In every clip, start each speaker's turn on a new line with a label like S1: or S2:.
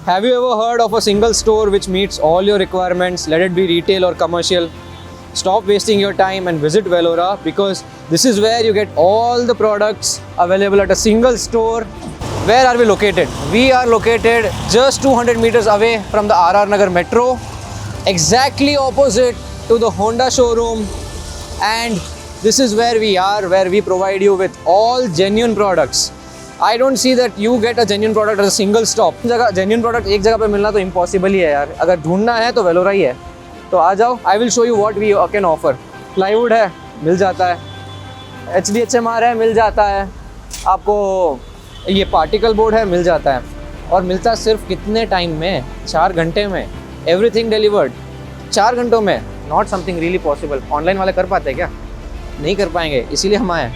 S1: Have you ever heard of a single store which meets all your requirements, let it be retail or commercial? Stop wasting your time and visit Velora, because this is where you get all the products available at a single store. Where are we located? We are located just 200 meters away from the RR Nagar Metro, exactly opposite to the Honda showroom, and this is where we are, where we provide you with all genuine products. I don't see that you get a genuine product at a single stop. Genuine product एक जगह पे मिलना तो impossible ही है यार. अगर ढूंढना है तो वेलोरा ही है. तो आ जाओ. I will show you what we can offer. Plywood है, मिल जाता है. HDHMR है, मिल जाता है. आपको ये पार्टिकल बोर्ड है, मिल जाता है. और मिलता सिर्फ कितने टाइम में? 4 घंटे में. Everything delivered 4 घंटों में. Not something really possible. Online वाले कर पाते हैं क्या? नहीं कर पाएंगे, इसीलिए हम आए.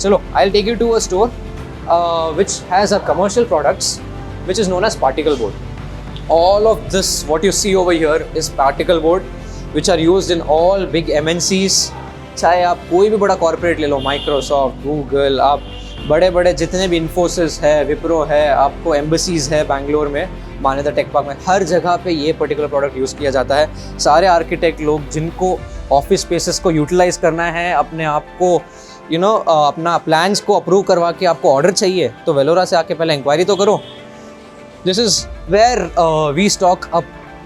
S1: चलो, I'll take you to a store which has a commercial products which is known as particle board. All of this what you see over here is particle board which are used in all big MNCs. चाहे आप कोई भी बड़ा corporate ले लो, Microsoft, Google, आप बड़े बड़े जितने भी इन्फोसिस है, विप्रो है, आपको एम्बेसीज है बैंगलोर में, मान्यता टेक पार्क में, हर जगह पे ये पर्टिकुलर प्रोडक्ट यूज़ किया जाता है. सारे आर्किटेक्ट लोग जिनको ऑफिस स्पेसेस को यूटिलाइज करना है, अपने आप को अपना प्लान्स को अप्रूव करवा के आपको ऑर्डर चाहिए, तो वेलोरा से आके पहले इंक्वायरी तो करो. This is where we stock up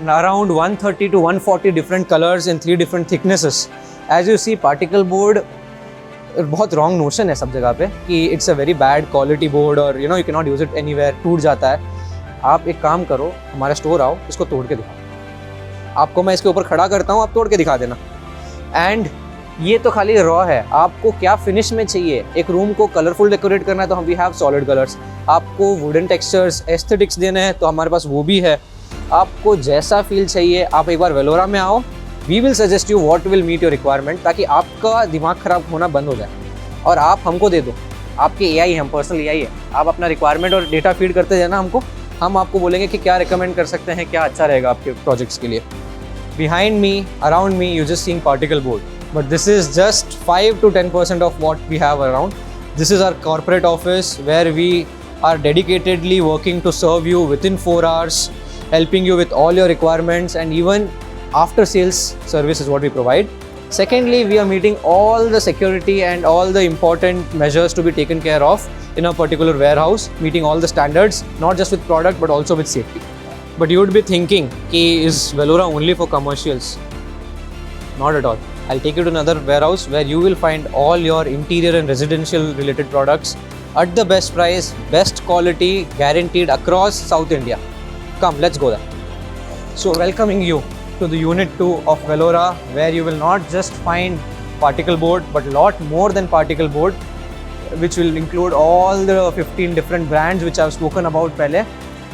S1: around 130 to 140 different colours in 3 different thicknesses. As you see, particle board बहुत रॉन्ग नोशन है सब जगह पे कि it's a very bad quality board और you can not use it anywhere, टूट जाता है. आप एक काम करो, हमारा स्टोर आओ, इसको तोड़ के दिखाओ. आपको मैं इसके ऊपर खड़ा करता हूँ, आप तोड़ के दिखा देना. एंड ये तो खाली रॉ है. आपको क्या फिनिश में चाहिए? एक रूम को कलरफुल डेकोरेट करना है तो हम वी हैव सॉलिड कलर्स. आपको वुडन टेक्सचर्स, एस्थेटिक्स देने हैं तो हमारे पास वो भी है. आपको जैसा फील चाहिए, आप एक बार वेलोरा में आओ. We will suggest you what will meet your requirement, ताकि आपका दिमाग ख़राब होना बंद हो जाए और आप हमको दे दो. आपके AI है, हम पर्सनल AI है. आप अपना रिक्वायरमेंट और डेटा फीड करते जाना हमको. हम आपको बोलेंगे कि क्या रिकमेंड कर सकते हैं, क्या अच्छा रहेगा आपके प्रोजेक्ट्स के लिए. Behind me, around me, you're just seeing particle board. But this is just 5 to 10% of what we have around. This is our corporate office where we are dedicatedly working to serve you within 4 hours, helping you with all your requirements, and even after sales service is what we provide. Secondly, we are meeting all the security and all the important measures to be taken care of in a particular warehouse, meeting all the standards, not just with product but also with safety. But you would be thinking, is Velora only for commercials? Not at all. I'll take you to another warehouse where you will find all your interior and residential related products at the best price, best quality, guaranteed across South India. Come, let's go there. So welcoming you to the Unit 2 of Velora, where you will not just find particle board but a lot more than particle board, which will include all the 15 different brands which I've spoken about पहले.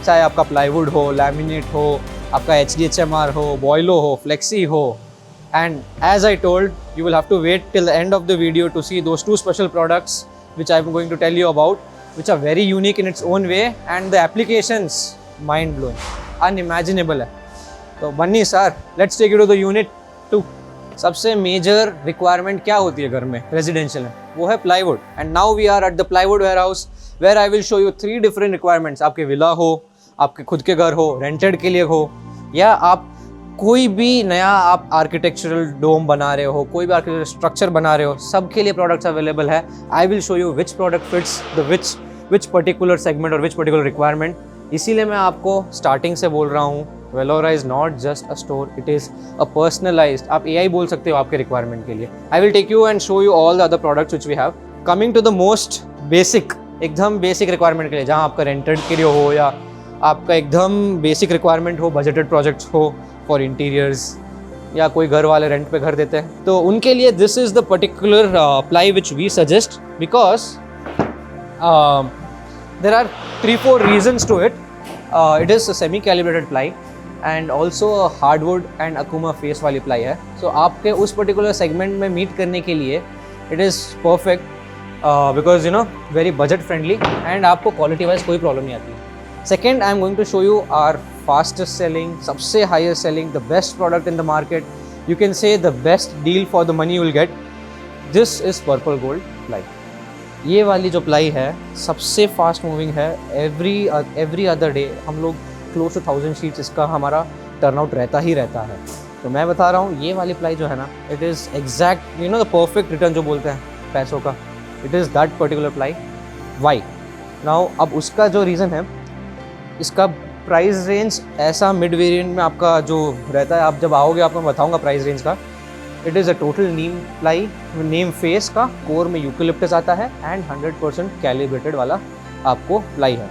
S1: चाहे आपका plywood हो, laminate हो, आपका HDHMR हो, बॉयलो हो, flexi हो. And as I told, you will have to wait till the end of the video to see those 2 special products which I'm going to tell you about, which are very unique in its own way, and the applications mind-blowing, unimaginable है. तो बन्नी sir, let's take you to the Unit 2. सबसे major requirement क्या होती है घर में, residential में? वो है plywood. And now we are at the plywood warehouse where I will show you 3 different requirements. आपके विला हो, आपके खुद के घर हो, रेंटेड के लिए हो, या आप कोई भी नया आप आर्किटेक्चरल डोम बना रहे हो, कोई भी आर्किटेक्चरल स्ट्रक्चर बना रहे हो, सबके लिए प्रोडक्ट्स अवेलेबल है. आई will show you which product fits the which particular segment और विच पर्टिकुलर रिक्वायरमेंट. इसीलिए मैं आपको स्टार्टिंग से बोल रहा हूँ, Velora is not just a store, it is a personalised. आप AI बोल सकते हो आपके रिक्वायरमेंट के लिए. I will take you and show you all the other products which we have. Coming to the most basic, एकदम बेसिक रिक्वायरमेंट के लिए, जहाँ आपका रेंटेड के लिए हो या आपका एकदम बेसिक रिक्वायरमेंट हो, बजटेड प्रोजेक्ट्स हो फॉर इंटीरियर्स, या कोई घर वाले रेंट पे घर देते हैं, तो उनके लिए this is the particular ply which we suggest, because there are 3-4 reasons to it. It is a semi calibrated ply and also hardwood and okoume face वाली प्लाई है. सो आपके उस पर्टिकुलर सेगमेंट में मीट करने के लिए it is perfect, because very budget friendly, and आपको क्वालिटी वाइज कोई प्रॉब्लम नहीं आती है. Second, I am going to show you our fastest selling, सबसे highest selling, the best product in the market. You can say the best deal for the money you will get. This is Purple Gold ply. ये वाली जो ply है सबसे fast moving है. Every other day हम लोग close to 1000 sheets इसका हमारा टर्नआउट रहता ही रहता है। तो मैं बता रहा हूँ ये वाली प्लाई जो है ना, it is exact the perfect return जो बोलते हैं पैसों का, it is that particular ply. Why now, अब उसका जो रीज़न है, इसका प्राइस रेंज ऐसा मिड वेरिएंट में आपका जो रहता है, आप जब आओगे आपको मैं बताऊँगा प्राइस रेंज का। It is a total Neem ply, Neem face का, कोर में यूकेलिप्टस आता है एंड 100% कैलिब्रेटेड वाला आपको प्लाई है।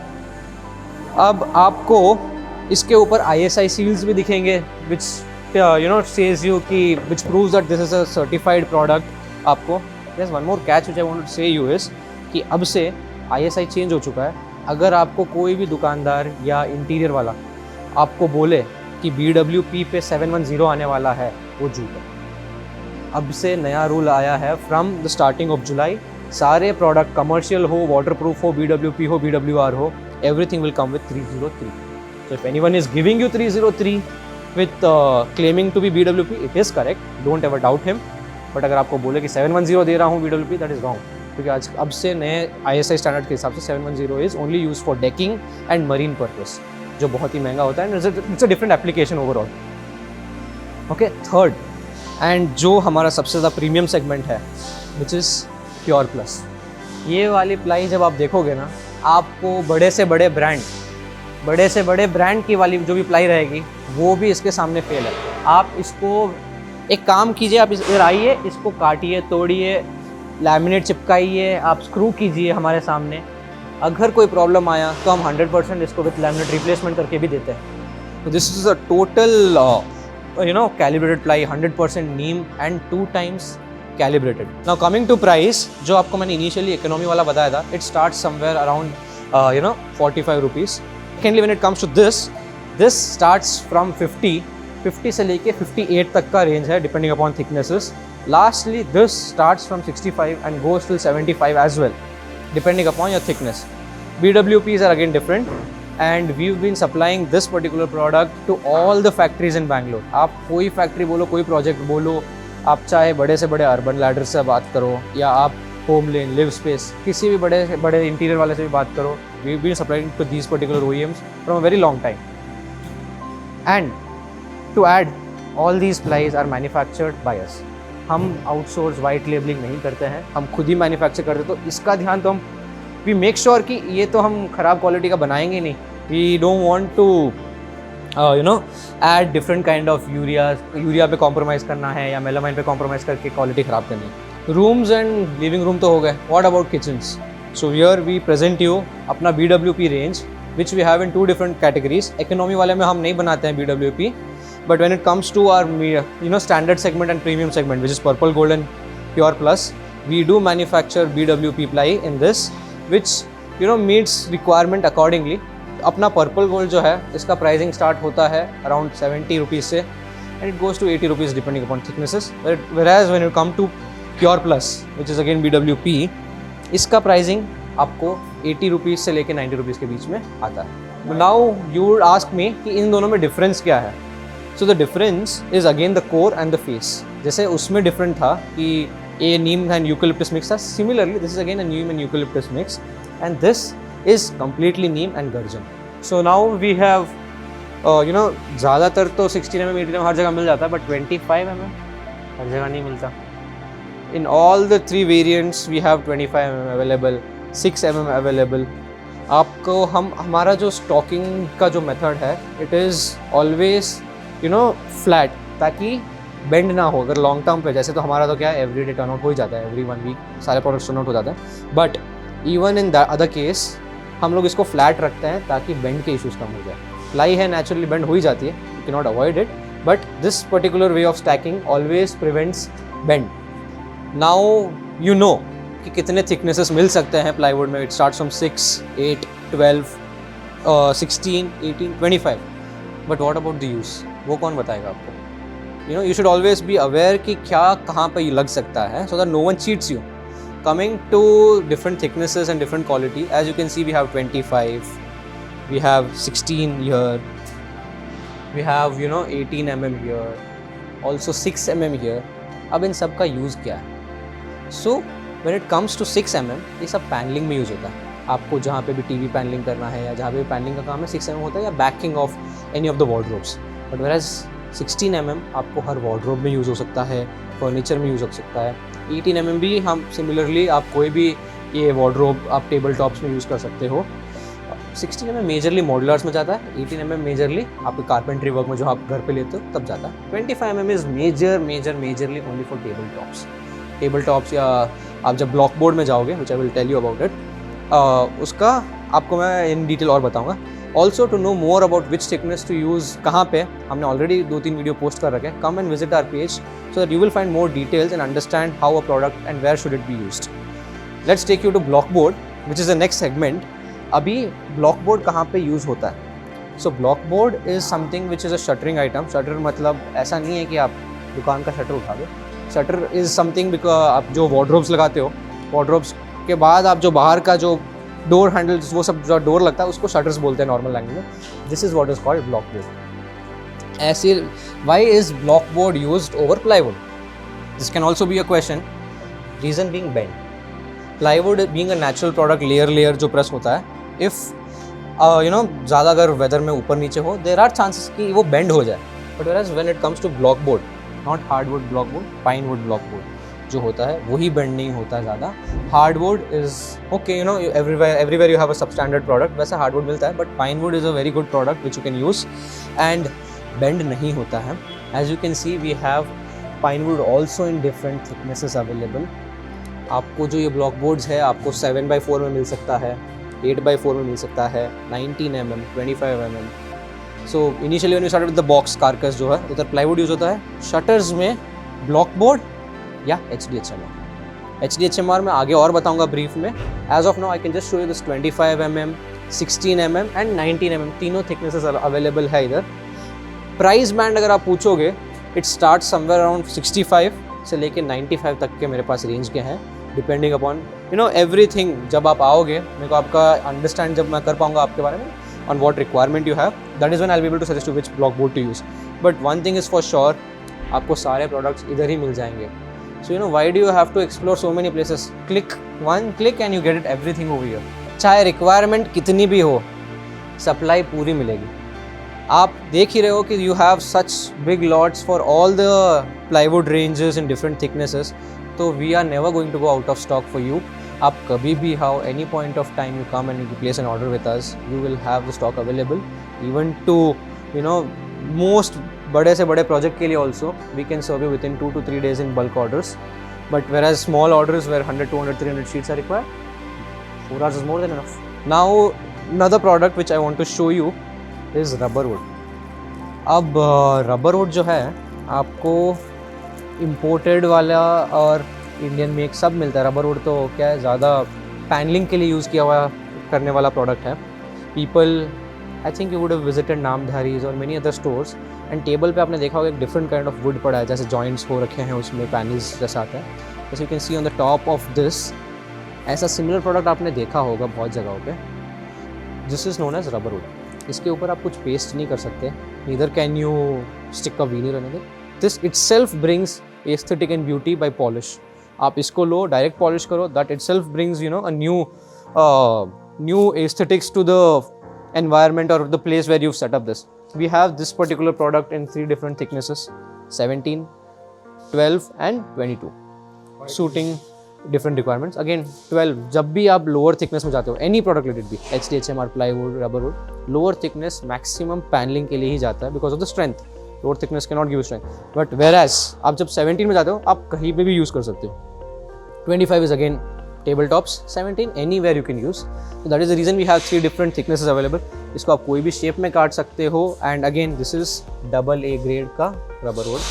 S1: अब आपको इसके ऊपर ISI सील्स भी दिखेंगे विच सेज यू कि which proves that this is a certified product आपको। Yes, one more catch which I want to say you is कि अब से ISI चेंज हो चुका है। अगर आपको कोई भी दुकानदार या इंटीरियर वाला आपको बोले कि BWP पे 710 आने वाला है, वो झूठ है। अब से नया रूल आया है from the starting of July, सारे प्रोडक्ट कमर्शियल हो, वाटरप्रूफ हो, BWP हो, BWR हो, everything will come with 303। So if anyone is giving you 303 with claiming to be BWP, it is correct, don't ever doubt him. But अगर आपको बोले कि 710 दे रहा हूँ BWP, दैट इज़ रॉन्ग, क्योंकि आज अब से नए ISI स्टैंडर्ड के हिसाब से 710 is only use for decking and marine purpose, जो बहुत ही महंगा होता है and it's a different application overall. Okay, third and जो हमारा सबसे ज़्यादा प्रीमियम सेगमेंट है विच इज़ प्योर प्लस। ये वाली प्लाई जब आप देखोगे ना, आपको बड़े से बड़े ब्रांड की वाली जो भी प्लाई रहेगी वो भी इसके सामने फेल है। आप इसको एक काम कीजिए, आप इधर आइए, इसको काटिए, तोड़िए, लैमिनेट चिपकाइए, आप स्क्रू कीजिए हमारे सामने। अगर कोई प्रॉब्लम आया तो हम 100% इसको विथ लैमिनेट रिप्लेसमेंट करके भी देते हैं। तो this is a total calibrated ply, 100% neem and 2 times calibrated. Now coming to price, जो आपको मैंने initially economy वाला बताया था, it starts somewhere around 45 rupees. Secondly, when it comes to this starts from 50 से लेके 58 तक का range है depending upon thicknesses. Lastly, this starts from 65 and goes till 75 as well depending upon your thickness. BWPs are again different. And we've been supplying this particular product to all the factories in Bangalore. आप कोई factory बोलो, कोई project बोलो, आप चाहे बड़े से बड़े अर्बन लैडर से बात करो या आप होम लेन, लिव स्पेस, किसी भी बड़े इंटीरियर वाले से भी बात करो, we've been supplying to these particular OEMs from a very long time. And to add, all these plies are manufactured by us. हम आउटसोर्स वाइट लेबलिंग नहीं करते हैं, हम खुद ही मैन्युफैक्चर करते हैं। तो इसका ध्यान तो हम वी मेक श्योर कि ये तो हम ख़राब क्वालिटी का बनाएंगे नहीं। We don't want to add different kind of urea पे कॉम्प्रोमाइज़ करना है या मेलामाइन पे कॉम्प्रोमाइज़ करके क्वालिटी ख़राब करनी है। रूम्स एंड लिविंग रूम तो हो गए, what about kitchens? So here we present you अपना BWP range which we have in 2 different categories. Economy वाले में हम नहीं बनाते हैं BWP, but when it comes to our standard segment and premium segment which is purple, gold and pure plus, we do manufacture BWP ply in this which meets requirement accordingly. अपना purple gold जो है इसका pricing start होता है around 70 rupees से and it goes to 80 rupees depending upon thicknesses. whereas when you come to pure plus which is again BWP, इसका pricing आपको 80 rupees से लेके 90 रुपीज़ के बीच में आता है। Now you would ask me कि इन दोनों में डिफरेंस क्या है? So the difference is again the core and the face. जैसे उसमें डिफरेंट था कि a neem and eucalyptus mix था, similarly this is again a neem and eucalyptus mix and this is completely neem and garjan. So now we have ज़्यादातर तो 16 mm 18 mm हर जगह मिल जाता है, but 25 mm हर जगह नहीं मिलता। In all the 3 variants we have 25 mm available, 6 mm available. आपको हमारा जो स्टॉकिंग का जो मेथड है, it is always flat, ताकि बेंड ना हो। अगर लॉन्ग टर्म पे, जैसे तो हमारा तो क्या है, एवरी डे टर्न आउट हो ही जाता है, एवरी 1 वीक सारे प्रोडक्ट्स टर्न आउट हो जाते हैं। But even in the other case हम लोग इसको फ्लैट रखते हैं ताकि बेंड के इश्यूज़ कम हो जाए। प्लाई है नेचुरली बेंड हो ही जाती है, you can not avoid it, but this particular way of stacking always prevents bend. Now कि कितने थिकनेसेस मिल सकते हैं प्लाईवुड में। It starts from 6, 8, 12, 16, 18, 25। But what about the use, वो कौन बताएगा आपको? You should always be aware कि क्या कहाँ पे लग सकता है, so that no one cheats you. Coming to different thicknesses and different quality, as you can see we have 25, we have 16 here, we have 18 mm here, also 6 mm here. अब इन सब का यूज़ क्या है? So when it comes to 6 mm, ये सब panelling में use होता है। आपको जहाँ पे भी टीवी पैनलिंग करना है या जहाँ पे भी पैनलिंग का काम है 6 mm होता है, या banking of any of the wardrobes. But वेराज 16 mm आपको हर वार्डरोब में यूज़ हो सकता है, फर्नीचर में यूज़ हो सकता है। 18 mm भी हम सिमिलरली आप कोई भी ये वार्डरोब आप टेबल टॉप्स में यूज़ कर सकते हो। 16 mm मेजरली मॉडलर्स में जाता है, 18 mm मेजरली आपके कारपेंट्री वर्क में जो आप घर पे लेते हो तब जाता है। 25 mm is majorly only for table tops या आप जब ब्लॉक बोर्ड में जाओगे, which I will tell you about it, उसका आपको मैं इन डिटेल और बताऊंगा। Also to know more about which thickness to use कहाँ पे, हमने ऑलरेडी 2-3 वीडियो पोस्ट कर रखे हैं। Come and visit our page so that you will find more details and understand how a product and where should it be used. Let's take you to block board which is the next segment. अभी block board कहाँ पे use होता है? So block board is something which is a shuttering item. Shutter मतलब ऐसा नहीं है कि आप दुकान का शटर उठा दो। शटर इज़ समथिंग बिकॉज आप जो वार्डरोब्स लगाते हो, वार्डरोब्स के बाद आप जो बाहर का जो डोर हैंडल्स वो सब जो डोर लगता है उसको शटर्स बोलते हैं नॉर्मल लैंग्वेज में। This is what is called block board. ऐसे why is block board used over plywood? This can also be a question. Reason being bend. Plywood being a natural product, layer जो press होता है, if ज़्यादा अगर weather में ऊपर नीचे हो, देर आर चांसेस कि वो बेंड हो जाए। But whereas when it comes to block board, not hardwood block board, pinewood block board जो होता है वही बेंड नहीं होता ज़्यादा। Hardwood is okay, everywhere you have a substandard product, वैसे हार्डवुड मिलता है, but pinewood is a very good product which you can use and bend नहीं होता है। As you can see we have pinewood also in different thicknesses available. आपको जो ये block boards है आपको 7x4 में मिल सकता है, 8x4 में मिल सकता है, 19 mm, 25 mm। So initially when you started with the box carcass जो है उधर प्लाईवुड यूज़ होता है। शटर्स में ब्लॉक बोर्ड या HDHMR में आगे और बताऊंगा ब्रीफ में। As of now I can just show you this 25 mm, 16 mm and 19 mm, तीनों थिकनेसेस अवेलेबल है इधर। प्राइस बैंड अगर आप पूछोगे, इट स्टार्ट समवेयर अराउंड 65 से लेके 95 तक के मेरे पास रेंज के हैं, डिपेंडिंग अपॉन एवरीथिंग। जब आप आओगे मेरे को आपका अंडरस्टैंड जब मैं कर पाऊंगा आपके बारे में on what requirement you have, that is when I'll be able to suggest you which block board to use. But one thing is for sure, आपको सारे products इधर ही मिल जाएंगे। So why do you have to explore so many places? One click and you get it everything over here. चाहे requirement कितनी भी हो, supply पूरी मिलेगी। आप देख ही रहे हो कि you have such big lots for all the plywood ranges in different thicknesses, तो we are never going to go out of stock for you. आप कभी भी how any point of time you come and you place an order with us, you will have the stock available even to most बड़े से बड़े project के लिए also we can serve you with in 2 to 3 days in bulk orders. But whereas small orders where 100, 200, 300 sheets are required, 4 hours is more than enough. Now another product which I want to show you is rubber wood. अब rubber would जो है आपको imported वाला और Indian make सब मिलता है। Rubber would तो क्या है, ज़्यादा पैनलिंग के लिए यूज़ किया हुआ करने वाला प्रोडक्ट है। People I think you would have visited Namdhari's और many other stores and table पे आपने देखा होगा एक डिफरेंट काइंड ऑफ वुड पड़ा है, जैसे जॉइंट्स हो रखे हैं उसमें, पैनल्स जैसा आता है। जैसे you can see on the top of this, ऐसा सिमिलर प्रोडक्ट आपने देखा होगा बहुत जगहों पे। This is known as rubber wood. इसके ऊपर आप कुछ पेस्ट नहीं कर सकते, neither can you stick a veneer anything. This itself brings aesthetic and beauty by polish. आप इसको लो, डायरेक्ट पॉलिश करो, that itself brings a new aesthetics to the environment or the place where you've set up this. We have this particular product in 3 different thicknesses, 17, 12 and 22, suiting different requirements. Again 12, जब भी आप lower thickness में जाते हो, any product let it be, HDHMR, plywood, rubber wood, lower thickness maximum paneling के लिए ही जाता है because of the strength. Lower thickness cannot give you strength. But whereas आप जब 17 में जाते हो आप कहीं पे भी यूज़ कर सकते हो। 25 is again table tops, 17 anywhere you can use. So that is the reason we have 3 different thicknesses available. इसको आप कोई भी शेप में काट सकते हो and again this is AA grade का rubber wood.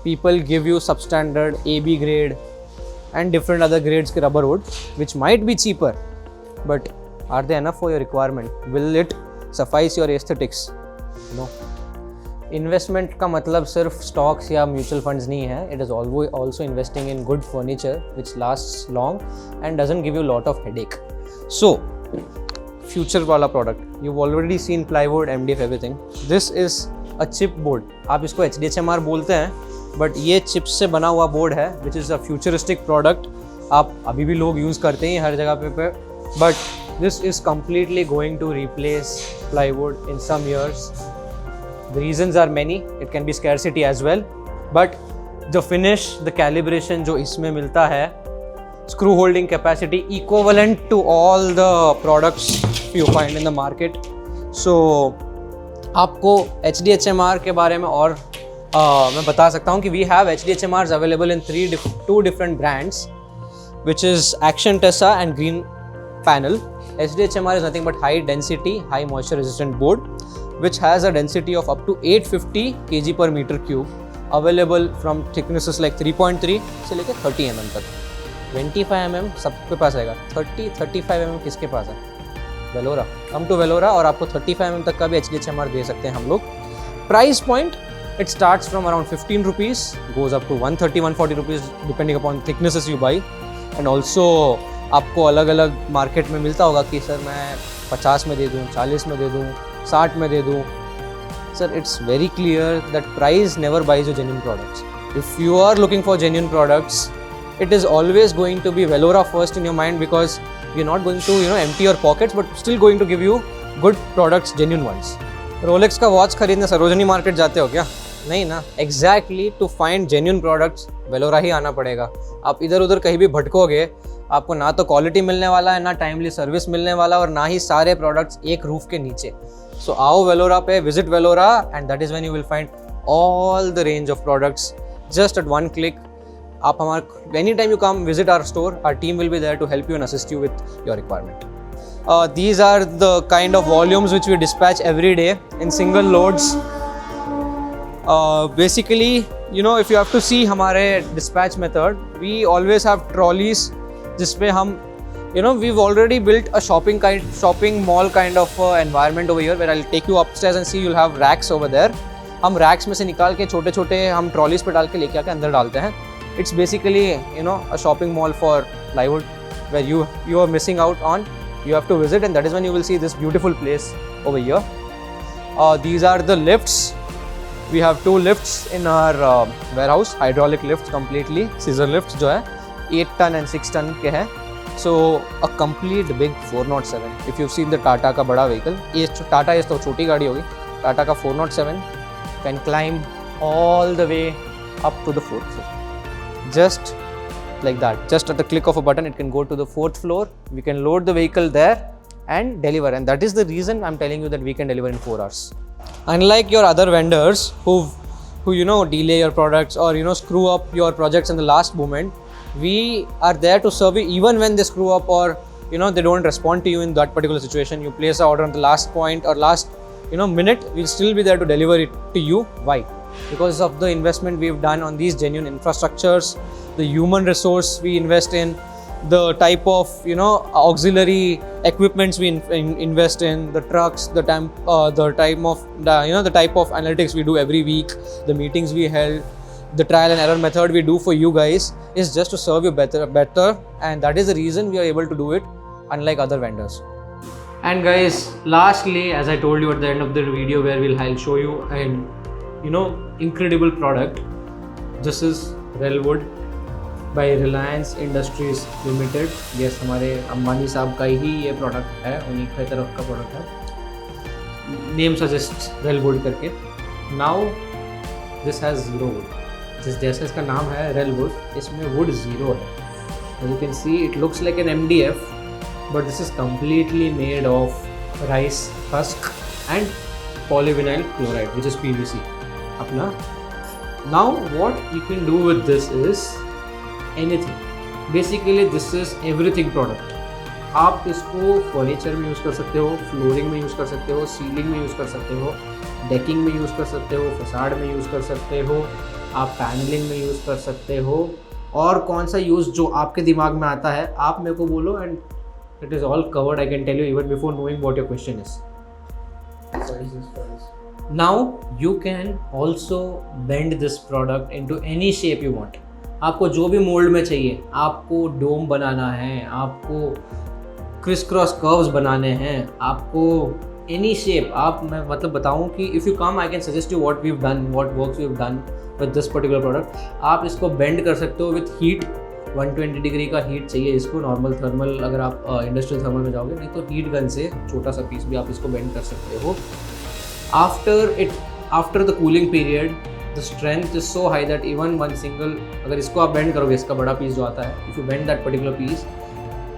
S1: People give you substandard AB grade and different other grades के rubber wood which might be cheaper, but are they enough for your requirement? Will it suffice your aesthetics? No. Investment का मतलब सिर्फ stocks या mutual funds नहीं है, it is also investing in good furniture which last long and doesn't give you lot of headache. So future वाला product, you already seen plywood, MDF, everything. This is a chip board. आप इसको HDHMR बोलते हैं, but ये chips से बना हुआ board है विच इज़ अ फ्यूचरिस्टिक प्रोडक्ट। आप अभी भी लोग यूज़ करते हैं हर जगह पे but this is completely going to replace plywood in some years. The reasons are many. It can be scarcity as well, but the finish, the calibration जो इसमें मिलता है, screw holding capacity equivalent to all the products you find in the market. So आपको HDHMR के बारे में और मैं बता सकता हूँ कि we have HDHMRs available in two different brands, which is Action Tessa and Green Panel. HDHMR is nothing but high density, high moisture resistant board, which has a density of up to 850 kg per meter cube, available from thicknesses like 3.3 से लेकर 30 mm तक. 25 mm सबके पास आएगा, 35 mm किसके पास है? वेलोरा. Come to वेलोरा और आपको 35 mm तक का भी HDHMR दे सकते हैं हम लोग. Price point, it starts from around 15 rupees, goes up to 130-140 rupees depending upon thicknesses you buy. And also आपको अलग अलग मार्केट में मिलता होगा कि सर मैं 50 में दे दूँ, 40 में दे दूँ, 60 में दे दूँ. Sir, it's very clear that price never buys you genuine products. If you are looking for genuine products, it is always going to be Velora first in your mind, because you're not going to empty your pockets, but still going to give you good products, genuine ones. Rolex का watch खरीदने Sarojini market जाते हो क्या? नहीं ना. Exactly, to find genuine products, वेलोरा ही आना पड़ेगा. आप इधर उधर कहीं भी भटकोगे, आपको ना तो क्वालिटी मिलने वाला है, ना टाइमली सर्विस मिलने वाला, और ना ही सारे प्रोडक्ट्स एक रूफ के नीचे. सो आओ वेलोरा पे, visit Velora, and that is when you will find all the range of products just at one click. आप हमारे any time you come visit our store, our team will be there to help you and assist you with your requirement. These are the kind of volumes which we dispatch every day in single loads. Basically, if you have to see हमारे dispatch method, we always have trolleys जिसपे हम, we've already built a shopping mall kind of environment over here, where I'll take you upstairs and see you'll have racks over there. हम racks में से निकाल के छोटे छोटे हम trolleys पे डाल के लेके आके अंदर डालते हैं. It's basically a shopping mall for plywood, where you are missing out on. You have to visit, and that is when you will see this beautiful place over here. These are the lifts. We have 2 lifts in our warehouse, hydraulic lifts completely, scissor lifts जो है 8 ton and 6 ton के हैं. So a complete big 407. If you've seen the Tata का बड़ा vehicle, ये Tata is तो छोटी गाड़ी होगी. Tata का 407 can climb all the way up to the 4th floor. Just like that, just at the click of a button, it can go to the 4th floor. We can load the vehicle there and deliver, and that is the reason I'm telling you that we can deliver in 4 hours. Unlike your other vendors who delay your products or screw up your projects in the last moment, we are there to serve you even when they screw up or they don't respond to you in that particular situation. You place an order on the last point or last minute, we'll still be there to deliver it to you. Why? Because of the investment we've done on these genuine infrastructures, the human resource we invest in, the type of auxiliary equipments we invest in, the trucks, the type of analytics we do every week, the meetings we held, the trial and error method we do for you guys is just to serve you better, and that is the reason we are able to do it unlike other vendors. And guys, lastly, as I told you at the end of the video, where I'll show you an incredible product. This is Relwood by Reliance Industries Limited. Yes, हमारे अंबानी साहब का ही ये product है, उन्हीं की तरफ का product है. नेम सजेस्ट Relwood करके. Now this has 0 wood. जैसे इसका नाम है Relwood, इसमें wood 0 है. As you can see, it looks like an MDF, but this is completely made of rice husk and polyvinyl chloride, which is PVC. अपना. Now what you can do with this is anything. Basically this is everything product. आप इसको furniture में use कर सकते हो, flooring में use कर सकते हो, सीलिंग में यूज़ कर सकते हो, डेकिंग में यूज़ कर सकते हो, फसाड में यूज़ कर सकते हो, आप पैनलिंग में यूज़ कर सकते हो, और कौन सा यूज़ जो आपके दिमाग में आता है आप मेरे को बोलो, and it is all covered. I can tell you even before knowing what your question is. Now you can also bend this product into any shape you want. आपको जो भी मोल्ड में चाहिए, आपको डोम बनाना है, आपको क्रिस क्रॉस कर्व्स बनाने हैं, आपको एनी शेप. आप मैं मतलब बताऊँ कि if you come I can suggest you what we have done, what works we have done with this particular product. आप इसको बेंड कर सकते हो विथ हीट, 120 डिग्री का हीट चाहिए इसको, नॉर्मल थर्मल अगर आप इंडस्ट्रियल थर्मल में जाओगे, नहीं तो हीट गन से छोटा सा पीस भी आप इसको बेंड कर सकते हो. After the cooling period the strength is so high that even one single, अगर इसको आप बेंड करोगे, इसका बड़ा पीस जो आता है, if you bend that particular piece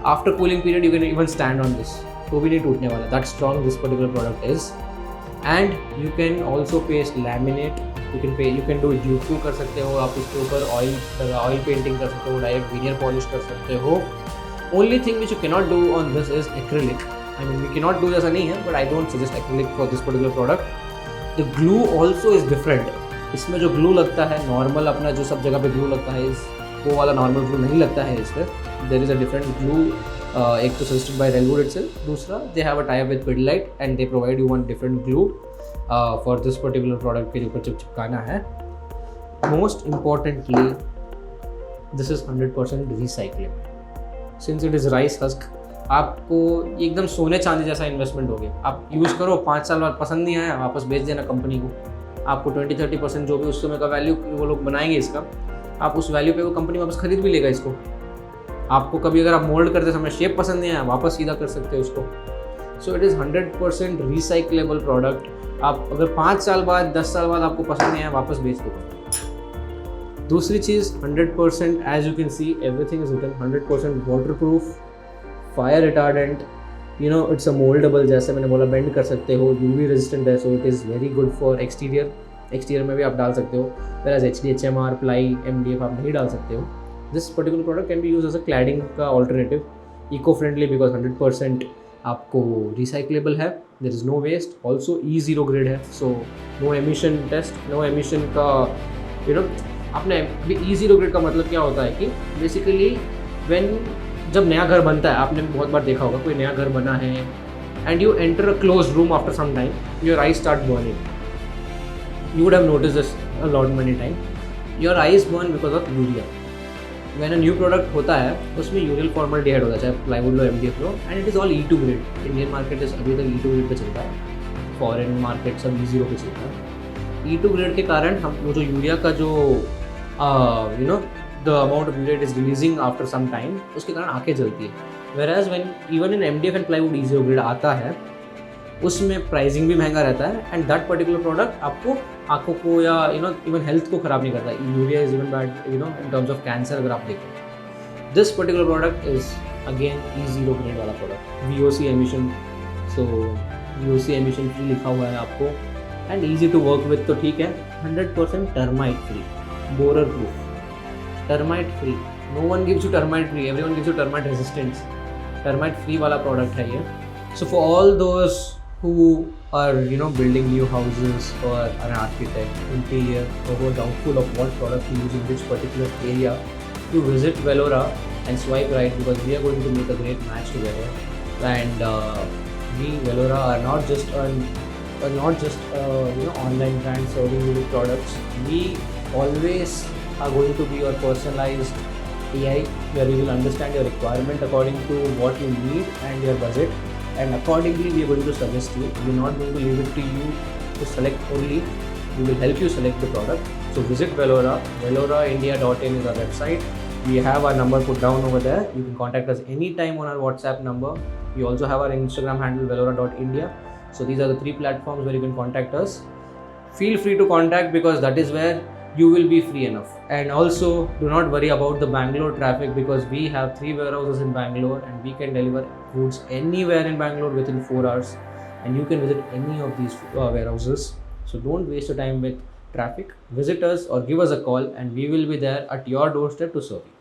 S1: after cooling period you can even stand on this, तो भी नहीं टूटने वाला. That strong this particular product is. And you can also paste laminate, you can do जूटू कर सकते हो आप, उसके ऊपर ऑयल पेंटिंग कर सकते हो, डायरेक्ट विनियर पॉलिश कर सकते हो. Only thing which you cannot do on this is acrylic. I mean we cannot do, जैसा नहीं है, but I don't suggest acrylic for this particular product. The glue also is different. इसमें जो glue लगता है नॉर्मल, अपना जो सब जगह पे ग्लू लगता है, वो वाला नॉर्मल ग्लू नहीं लगता है इस पर. There is a different glue. एक तो सजेस्टेड बाय रेलवुड इटसेल्फ, दूसरा they have a tie up with Pidilite and they provide you one different glue for this particular product के ऊपर चिपकाना है. Most importantly this is 100% recyclable. Since it is rice husk, आपको एकदम सोने चांदी जैसा इन्वेस्टमेंट हो गया. आप यूज़ करो, 5 साल बाद पसंद नहीं आया, वापस बेच देना कंपनी को. आपको 20-30% जो भी उस समय का वैल्यू वो लोग बनाएंगे इसका, आप उस वैल्यू पे वो कंपनी वापस खरीद भी लेगा इसको. आपको कभी अगर आप मोल्ड करते समय शेप पसंद नहीं आया, वापस सीधा कर सकते हो उसको. So it is 100% recyclable product. आप अगर 5 साल बाद 10 साल बाद आपको पसंद नहीं आया, वापस बेच दो. दूसरी चीज़ 100%, as you can see everything is written 100% water proof, fire retardant, you know it's a mouldable, जैसे मैंने बोला बेंड कर सकते हो, यूवी रेजिस्टेंट है, so it is very good for exterior में भी आप डाल सकते हो. whereas HDHMR, प्लाई, MDF आप नहीं डाल सकते हो. This particular product can be use as a cladding का ऑल्टरनेटिव. इको फ्रेंडली बिकॉज 100% आपको रिसाइक्लेबल है. There is no waste. Also E0 grade है, so no emission test, no emission का, यू नो आपने अभी E0 ग्रेड का मतलब क्या होता है कि बेसिकली जब नया घर बनता है, आपने बहुत बार देखा होगा, कोई नया घर बना है and you enter a close room after some time, your eyes start burning. You would have notice this a lot many time. Your eyes burn because of urea. When a new product होता है उसमें urea formaldehyde होता है, चाहे plywood लो, MDF लो, and it is all E2 grade. Indian market is अभी तक E2 ग्रेड पे चलता है, फॉरेन मार्केट सब E0 पे चलता है. E2 ग्रेड के कारण हम वो जो यूरिया का जो you know the amount of urea it is releasing after some time, उसके कारण आँखें जलती है. Whereas when even in MDF and plywood E0 grade आता है, उसमें प्राइसिंग भी महंगा रहता है, एंड दैट पर्टिकुलर प्रोडक्ट आपको आँखों को या यू नो इवन हेल्थ को ख़राब नहीं करता. Urea is even bad you know in terms of cancer अगर आप देखें. This particular product is again E0 grade वाला product. VOC emission, so VOC emission free लिखा हुआ है आपको, and easy to work with, तो ठीक है. 100% termite free, borer proof, termite free. No one gives you termite free, everyone gives you termite resistance. Termite free वाला product है ये. So for all those who are building new houses or an architect, interior, or who are doubtful of what product to use in which particular area, you visit Velora and swipe right, because we are going to make a great match together. And we Velora are not just online brand serving you with products. We always are going to be your personalized AI, where we will understand your requirement according to what you need and your budget, and accordingly we are going to suggest you. We are not going to leave it to you to select only. We will help you select the product. So visit Velora. VeloraIndia.in is our website. We have our number put down over there. You can contact us anytime on our WhatsApp number. We also have our Instagram handle Velora.India. So these are the 3 platforms where you can contact us. Feel free to contact, because that is where you will be free enough. And also do not worry about the Bangalore traffic, because we have 3 warehouses in Bangalore and we can deliver goods anywhere in Bangalore within 4 hours, and you can visit any of these warehouses. So don't waste your time with traffic. Visit us or give us a call and we will be there at your doorstep to serve you.